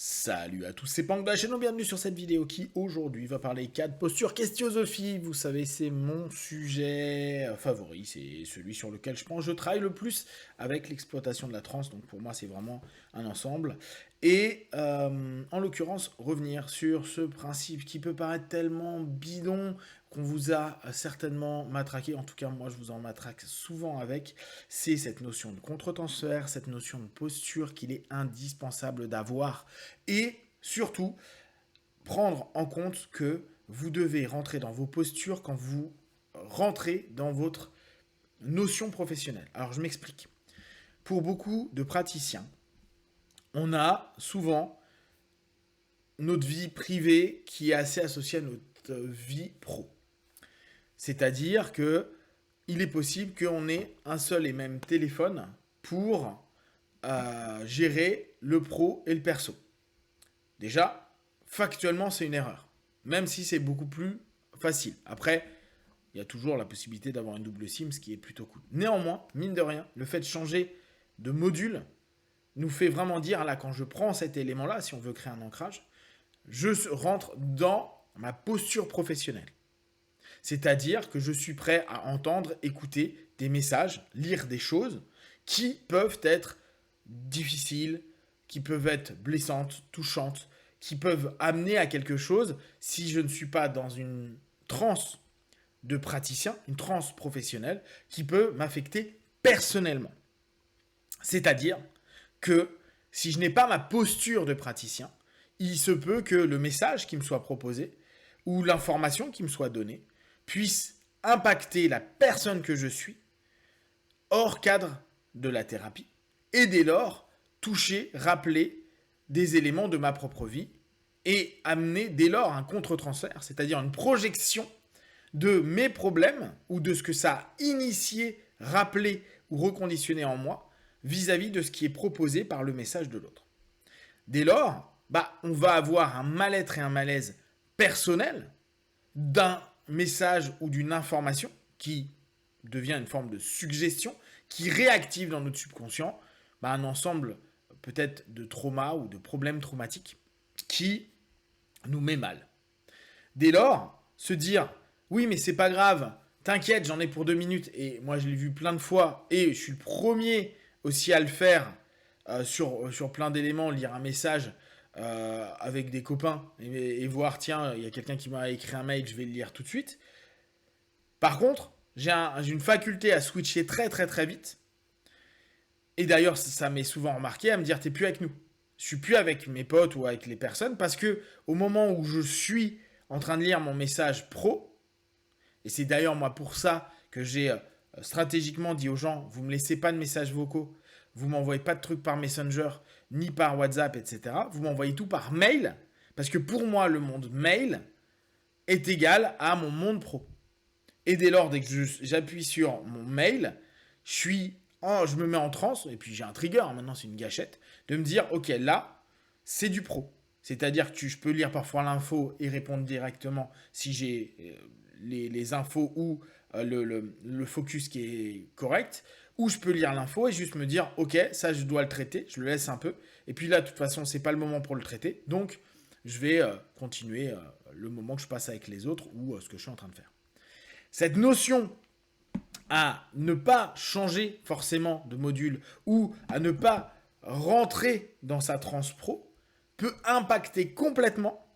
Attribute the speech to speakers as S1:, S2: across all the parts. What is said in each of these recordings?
S1: Salut à tous, c'est Pank de la chaîne, bienvenue sur cette vidéo qui aujourd'hui va parler cas de posture questionosophie. Vous savez, c'est mon sujet favori, c'est celui sur lequel je pense je travaille le plus avec l'exploitation de la transe, donc pour moi c'est vraiment un ensemble. Et en l'occurrence, revenir sur ce principe qui peut paraître tellement bidon qu'on vous a certainement matraqué, en tout cas moi je vous en matraque souvent avec, c'est cette notion de contre-transfert, cette notion de posture qu'il est indispensable d'avoir et surtout prendre en compte que vous devez rentrer dans vos postures quand vous rentrez dans votre notion professionnelle. Alors je m'explique. Pour beaucoup de praticiens, on a souvent notre vie privée qui est assez associée à notre vie pro. C'est-à-dire que il est possible qu'on ait un seul et même téléphone pour gérer le pro et le perso. Déjà, factuellement, c'est une erreur. Même si c'est beaucoup plus facile. Après, il y a toujours la possibilité d'avoir une double SIM, ce qui est plutôt cool. Néanmoins, mine de rien, le fait de changer de module nous fait vraiment dire, là, quand je prends cet élément-là, si on veut créer un ancrage, je rentre dans ma posture professionnelle. C'est-à-dire que je suis prêt à entendre, écouter des messages, lire des choses qui peuvent être difficiles, qui peuvent être blessantes, touchantes, qui peuvent amener à quelque chose si je ne suis pas dans une transe de praticien, une transe professionnelle, qui peut m'affecter personnellement. C'est-à-dire que si je n'ai pas ma posture de praticien, il se peut que le message qui me soit proposé ou l'information qui me soit donnée puisse impacter la personne que je suis hors cadre de la thérapie et dès lors toucher, rappeler des éléments de ma propre vie et amener dès lors un contre-transfert, c'est-à-dire une projection de mes problèmes ou de ce que ça a initié, rappelé ou reconditionné en moi vis-à-vis de ce qui est proposé par le message de l'autre. Dès lors, on va avoir un mal-être et un malaise personnel d'un message ou d'une information qui devient une forme de suggestion, qui réactive dans notre subconscient un ensemble peut-être de traumas ou de problèmes traumatiques qui nous met mal. Dès lors, se dire « oui mais c'est pas grave, t'inquiète, j'en ai pour 2 minutes » et moi je l'ai vu plein de fois et je suis le premier aussi à le faire sur plein d'éléments, lire un message avec des copains et voir tiens, il y a quelqu'un qui m'a écrit un mail, je vais le lire tout de suite. Par contre, j'ai une faculté à switcher très très très vite. Et d'ailleurs, ça m'est souvent remarqué à me dire t'es plus avec nous. Je suis plus avec mes potes ou avec les personnes parce que au moment où je suis en train de lire mon message pro, et c'est d'ailleurs moi pour ça que j'ai stratégiquement dit aux gens vous me laissez pas de messages vocaux, vous m'envoyez pas de trucs par Messenger ni par WhatsApp, etc. Vous m'envoyez tout par mail parce que pour moi le monde mail est égal à mon monde pro. Et dès lors, dès que j'appuie sur mon mail, je me mets en transe, et puis j'ai un trigger, maintenant c'est une gâchette, de me dire, ok, là, c'est du pro. C'est-à-dire que je peux lire parfois l'info et répondre directement si j'ai les infos ou le focus qui est correct, ou je peux lire l'info et juste me dire, ok, ça je dois le traiter, je le laisse un peu, et puis là, de toute façon, c'est pas le moment pour le traiter, donc je vais continuer le moment que je passe avec les autres ou ce que je suis en train de faire. Cette notion à ne pas changer forcément de module ou à ne pas rentrer dans sa transe pro peut impacter complètement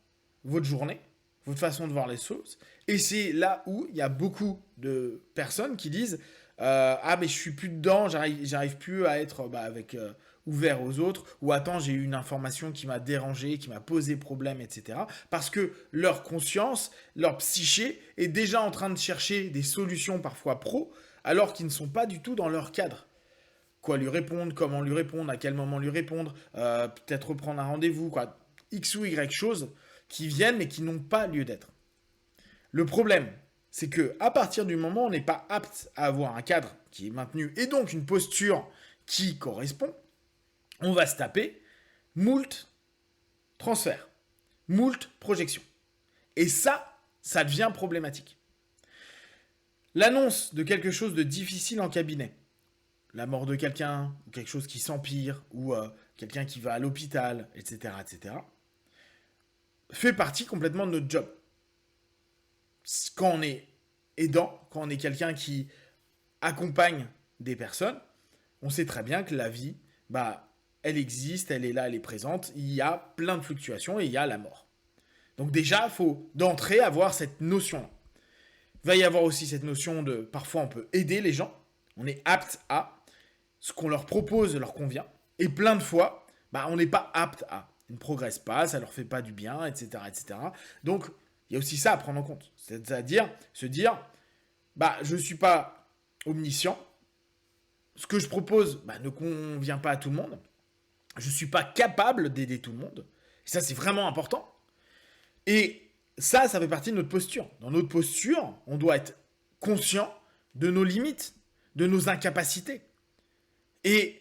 S1: votre journée, votre façon de voir les choses. Et c'est là où il y a beaucoup de personnes qui disent ah mais je suis plus dedans, j'arrive plus à être ouvert aux autres, ou attends j'ai eu une information qui m'a dérangé, qui m'a posé problème, etc. Parce que leur conscience, leur psyché est déjà en train de chercher des solutions parfois pro, alors qu'ils ne sont pas du tout dans leur cadre. Quoi lui répondre, comment lui répondre, à quel moment lui répondre, peut-être reprendre un rendez-vous, quoi. X ou Y choses qui viennent mais qui n'ont pas lieu d'être. Le problème, c'est que à partir du moment où on n'est pas apte à avoir un cadre qui est maintenu et donc une posture qui correspond, on va se taper moult transferts, moult projections. Et ça devient problématique. L'annonce de quelque chose de difficile en cabinet, la mort de quelqu'un, ou quelque chose qui s'empire, ou quelqu'un qui va à l'hôpital, etc., fait partie complètement de notre job. Quand on est aidant, quand on est quelqu'un qui accompagne des personnes, on sait très bien que la vie, elle existe, elle est là, elle est présente, il y a plein de fluctuations et il y a la mort. Donc déjà, il faut d'entrée avoir cette notion-là. Il va y avoir aussi cette notion de, parfois on peut aider les gens, on est apte à, ce qu'on leur propose leur convient, et plein de fois, on n'est pas apte à. Ils ne progressent pas, ça leur fait pas du bien, etc. Donc, il y a aussi ça à prendre en compte. C'est-à-dire, se dire, je ne suis pas omniscient, ce que je propose ne convient pas à tout le monde, je ne suis pas capable d'aider tout le monde, et ça c'est vraiment important. Et ça fait partie de notre posture. Dans notre posture, on doit être conscient de nos limites, de nos incapacités. Et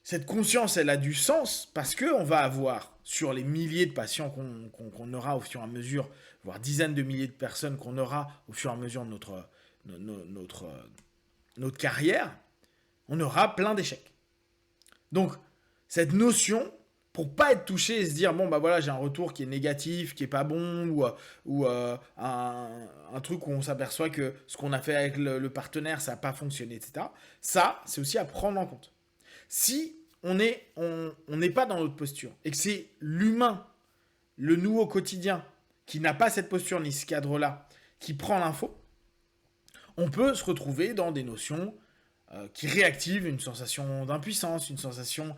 S1: cette conscience, elle a du sens parce qu'on va avoir, sur les milliers de patients qu'on aura au fur et à mesure, voire dizaines de milliers de personnes qu'on aura au fur et à mesure de notre carrière, on aura plein d'échecs. Donc, cette notion, pour pas être touché et se dire, j'ai un retour qui est négatif, qui est pas bon, ou un truc où on s'aperçoit que ce qu'on a fait avec le partenaire, ça n'a pas fonctionné, etc. Ça, c'est aussi à prendre en compte. Si on n'est pas dans notre posture et que c'est l'humain, le nous au quotidien, qui n'a pas cette posture ni ce cadre-là, qui prend l'info, on peut se retrouver dans des notions qui réactivent une sensation d'impuissance, une sensation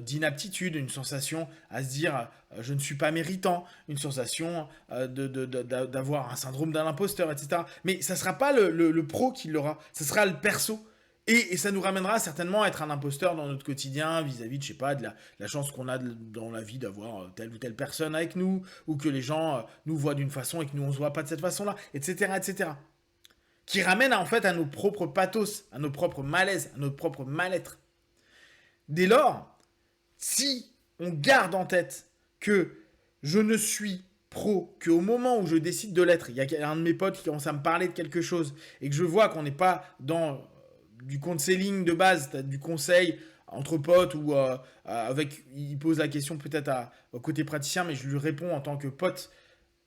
S1: d'inaptitude, une sensation à se dire je ne suis pas méritant, une sensation d'avoir un syndrome d'un imposteur, etc. Mais ça ne sera pas le pro qui l'aura, ça sera le perso. Et ça nous ramènera certainement à être un imposteur dans notre quotidien vis-à-vis de, de la chance qu'on a dans la vie d'avoir telle ou telle personne avec nous, ou que les gens nous voient d'une façon et que nous on ne se voit pas de cette façon-là, etc. Qui ramène en fait à nos propres pathos, à nos propres malaises, à notre propre mal-être. Dès lors, si on garde en tête que je ne suis pro qu'au moment où je décide de l'être, il y a un de mes potes qui commence à me parler de quelque chose et que je vois qu'on n'est pas dans du counseling de base, du conseil entre potes ou il pose la question peut-être au côté praticien, mais je lui réponds en tant que pote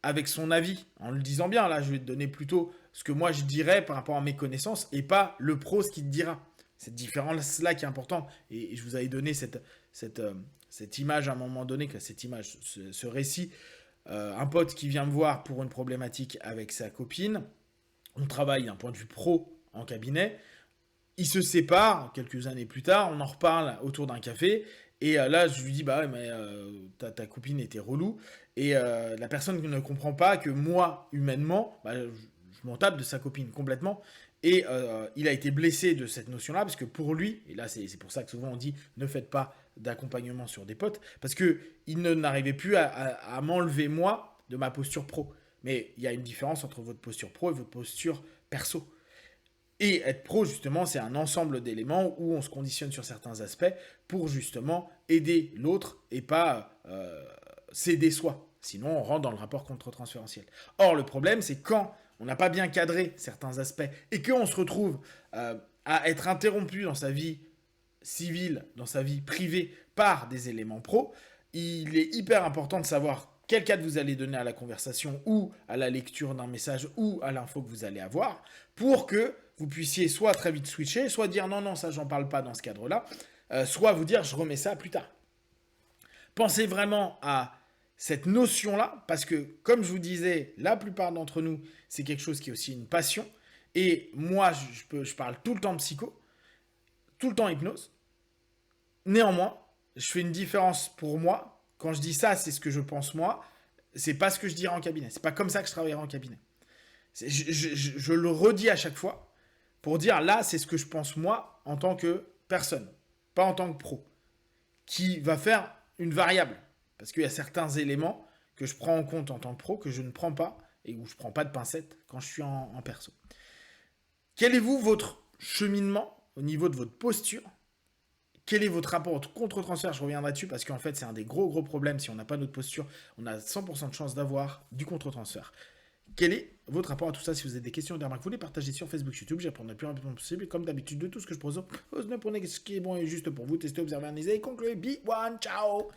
S1: avec son avis, en le disant bien. Là, je vais te donner plutôt ce que moi je dirais par rapport à mes connaissances et pas le pro ce qu'il te dira. Cette différence-là qui est importante. Et je vous avais donné cette image à un moment donné, ce récit. Un pote qui vient me voir pour une problématique avec sa copine. On travaille d'un point de vue pro en cabinet. Ils se séparent quelques années plus tard. On en reparle autour d'un café. Et là, je lui dis, ta copine était relou. Et la personne ne comprend pas que moi, humainement, je m'en tape de sa copine complètement. Et il a été blessé de cette notion-là, parce que pour lui, et là c'est pour ça que souvent on dit, ne faites pas d'accompagnement sur des potes, parce qu'il n'arrivait plus à m'enlever moi de ma posture pro. Mais il y a une différence entre votre posture pro et votre posture perso. Et être pro, justement, c'est un ensemble d'éléments où on se conditionne sur certains aspects pour justement aider l'autre et pas s'aider soi. Sinon, on rentre dans le rapport contre-transférentiel. Or, le problème, c'est quand on n'a pas bien cadré certains aspects et qu'on se retrouve à être interrompu dans sa vie civile, dans sa vie privée par des éléments pro, il est hyper important de savoir quel cadre vous allez donner à la conversation ou à la lecture d'un message ou à l'info que vous allez avoir pour que vous puissiez soit très vite switcher, soit dire non, ça j'en parle pas dans ce cadre-là, soit vous dire je remets ça plus tard. Pensez vraiment à cette notion-là, parce que comme je vous disais, la plupart d'entre nous, c'est quelque chose qui est aussi une passion, et moi je parle tout le temps psycho, tout le temps hypnose. Néanmoins, je fais une différence pour moi. Quand je dis ça, c'est ce que je pense moi, c'est pas ce que je dirais en cabinet. C'est pas comme ça que je travaillerai en cabinet. Je le redis à chaque fois pour dire là, c'est ce que je pense moi en tant que personne, pas en tant que pro, qui va faire une variable. Parce qu'il y a certains éléments que je prends en compte en tant que pro que je ne prends pas et où je ne prends pas de pincettes quand je suis en perso. Quel est votre cheminement au niveau de votre posture? Quel est votre rapport au contre-transfert? Je reviendrai dessus parce qu'en fait, c'est un des gros problèmes. Si on n'a pas notre posture, on a 100% de chance d'avoir du contre-transfert. Quel est votre rapport à tout ça? Si vous avez des questions ou des remarques, vous les partagez sur Facebook, YouTube, j'y répondrai le plus rapidement possible. Et comme d'habitude, de tout ce que je propose, ne prenez ce qui est bon et juste pour vous. Testez, observez, analysez et concluez. Be one, ciao!